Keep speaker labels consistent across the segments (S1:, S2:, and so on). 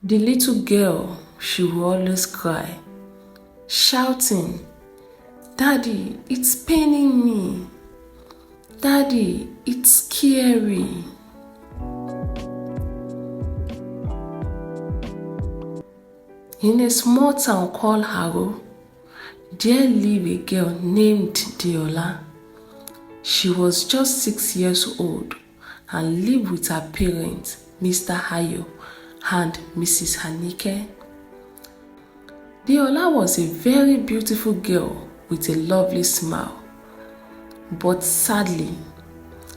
S1: The little girl, she will always cry, shouting, "Daddy, it's paining me. Daddy, it's scary." In a small town called Haro, there lived a girl named Deola. She was just 6 years old and lived with her parents, Mr. Hayo and Mrs. Hanike. Deola was a very beautiful girl with a lovely smile. But sadly,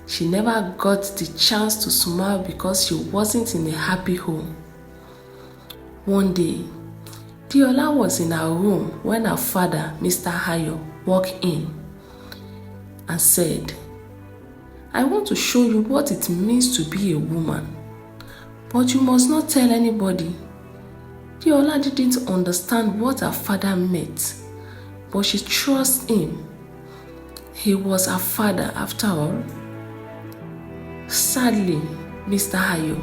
S1: she never got the chance to smile because she wasn't in a happy home. One day, Deola was in her room when her father, Mr. Hayo, walked in and said, "I want to show you what it means to be a woman, but you must not tell anybody." Deola didn't understand what her father meant, but she trusts him. He was her father after all. Sadly, Mr. Hayo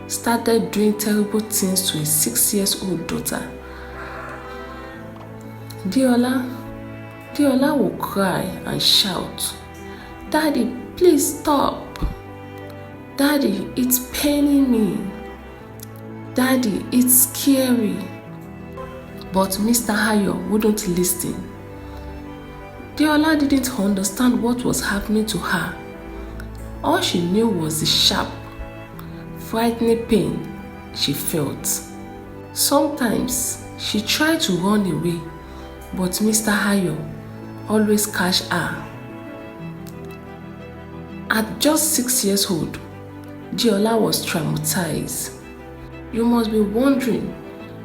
S1: started doing terrible things to his 6-year-old daughter. Deola would cry and shout, "Daddy, please stop. Daddy, it's paining me. Daddy, it's scary." But Mr. Hayo wouldn't listen. Deola didn't understand what was happening to her. All she knew was the sharp, frightening pain she felt. Sometimes she tried to run away, but Mr. Hayo always catch her. At just 6 years old, Deola was traumatized. You must be wondering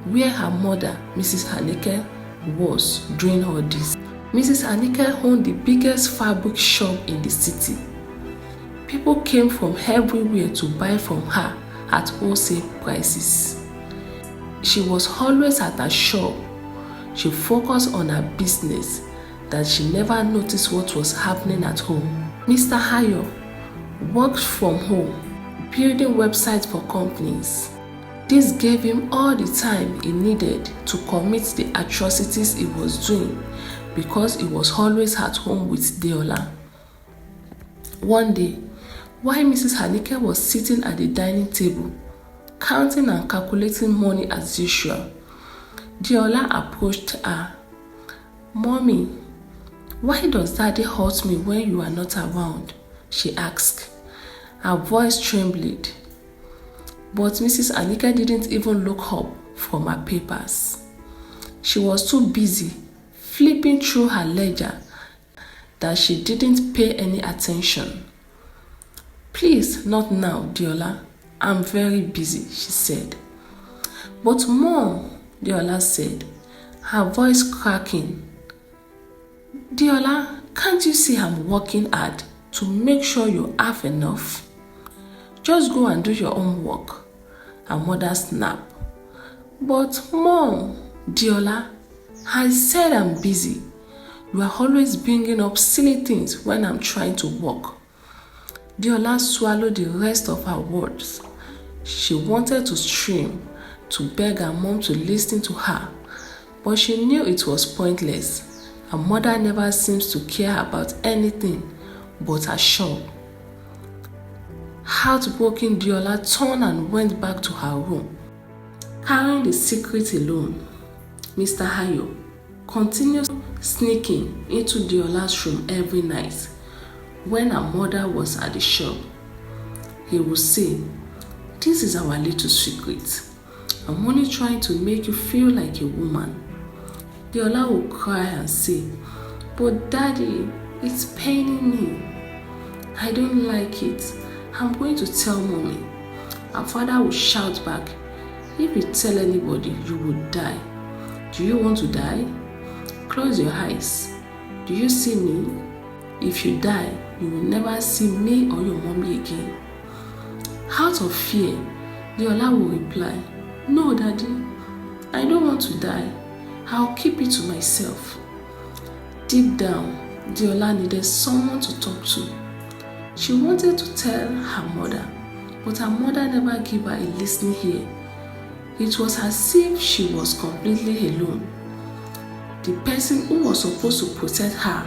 S1: where her mother, Mrs. Hanike, was during all this. Mrs. Hanike owned the biggest fabric shop in the city. People came from everywhere to buy from her at wholesale prices. She was always at her shop. She focused on her business that she never noticed what was happening at home. Mr. Hayo worked from home, building websites for companies. This gave him all the time he needed to commit the atrocities he was doing because he was always at home with Deola. One day, while Mrs. Hanike was sitting at the dining table, counting and calculating money as usual, Deola approached her. "Mommy, why does Daddy hurt me when you are not around?" she asked. Her voice trembled. But Mrs. Hanike didn't even look up from her papers. She was too busy flipping through her ledger that she didn't pay any attention. "Please, not now, Deola. I'm very busy," she said. "But Mom," Deola said, her voice cracking. "Deola, can't you see I'm working hard to make sure you have enough? Just go and do your own work." Her mother snapped. "But Mom," Deola, "I said I'm busy. You are always bringing up silly things when I'm trying to work." Deola swallowed the rest of her words. She wanted to scream, to beg her mom to listen to her, but she knew it was pointless. Her mother never seems to care about anything but her shop. Heartbroken, Deola turned and went back to her room, carrying the secret alone. Mr. Hayo continued sneaking into Deola's room every night when her mother was at the shop. He would say, "This is our little secret. I'm only trying to make you feel like a woman." Deola would cry and say, "But Daddy, it's paining me. I don't like it. I'm going to tell Mommy." Her father would shout back, "If you tell anybody, you will die. Do you want to die? Close your eyes. Do you see me? If you die, you will never see me or your mommy again." Out of fear, Deola would reply, "No, Daddy, I don't want to die. I'll keep it to myself." Deep down, Deola needed someone to talk to. She wanted to tell her mother, but her mother never gave her a listening ear. It was as if she was completely alone. The person who was supposed to protect her,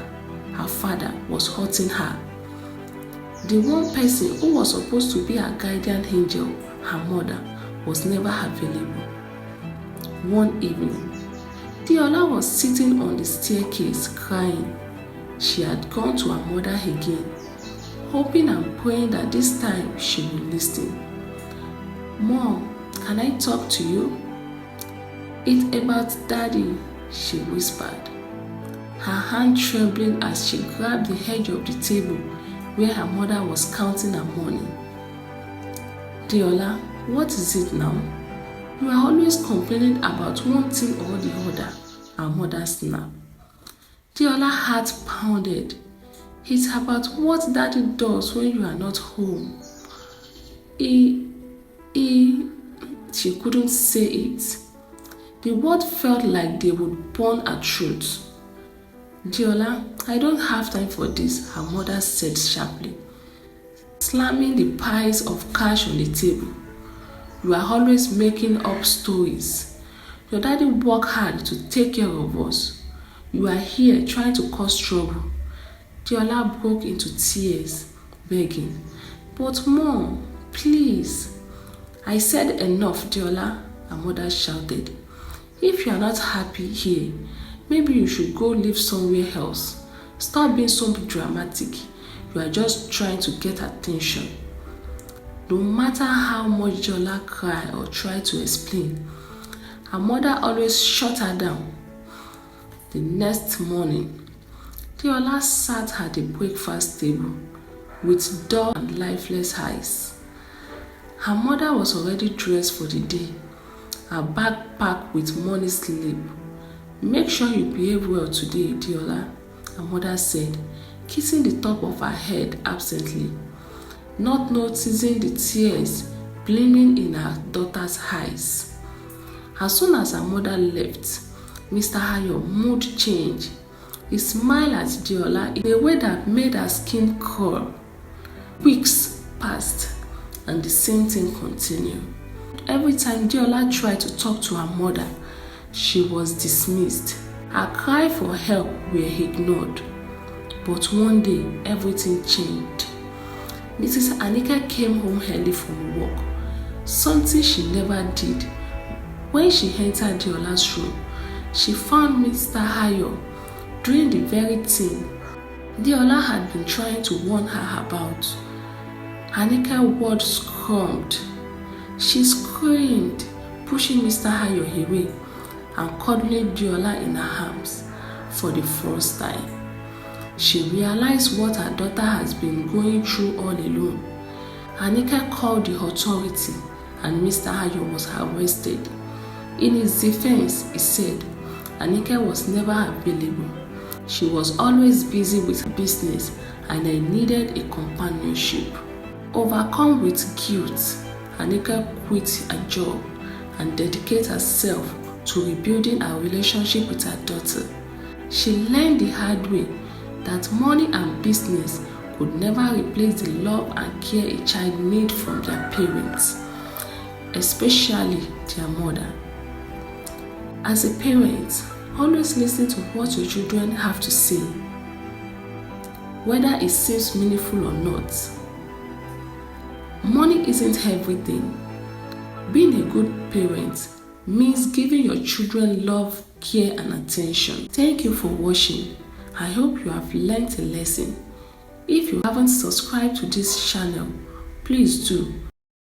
S1: her father, was hurting her. The one person who was supposed to be her guardian angel, her mother, was never available. One evening, Deola was sitting on the staircase crying. She had gone to her mother again, hoping and praying that this time she would listen. "Mom, can I talk to you?" "It's about Daddy," she whispered, her hand trembling as she grabbed the edge of the table where her mother was counting her money. "Deola, what is it now? You are always complaining about one thing or the other," her mother snapped. Deola's heart pounded. "It's about what Daddy does when you are not home. She couldn't say it. The word felt like they would burn her throat. "Deola, I don't have time for this," her mother said sharply, slamming the piles of cash on the table. "You are always making up stories. Your daddy worked hard to take care of us. You are here trying to cause trouble." Deola broke into tears, begging, "But Mom, please." "I said enough, Deola," her mother shouted. "If you are not happy here, maybe you should go live somewhere else. Stop being so dramatic. You are just trying to get attention." No matter how much Deola cried or tried to explain, her mother always shut her down. The next morning, Deola sat at the breakfast table with dull and lifeless eyes. Her mother was already dressed for the day, her bag packed with money slip. "Make sure you behave well today, Deola," her mother said, kissing the top of her head absently, not noticing the tears gleaming in her daughter's eyes. As soon as her mother left, Mr. Ayo's mood changed. He smiled at Deola in a way that made her skin crawl. Weeks passed, and the same thing continued. Every time Deola tried to talk to her mother, she was dismissed. Her cry for help were ignored. But one day, everything changed. Mrs. Anike came home early from work, something she never did. When she entered Deola's room, she found Mr. Ayo doing the very thing Deola had been trying to warn her about. Anike's words screamed. She screamed, pushing Mr. Ayo away and cuddling Deola in her arms for the first time. She realized what her daughter has been going through all alone. Anike called the authority and Mr. Ayo was arrested. In his defense, he said Anike was never available. She was always busy with her business and I needed a companionship. Overcome with guilt, Anike quit her job and dedicated herself to rebuilding her relationship with her daughter. She learned the hard way that money and business could never replace the love and care a child needs from their parents, especially their mother. As a parent, always listen to what your children have to say, whether it seems meaningful or not. Money isn't everything. Being a good parent means giving your children love, care, and attention. Thank you for watching. I hope you have learned a lesson. If you haven't subscribed to this channel, please do.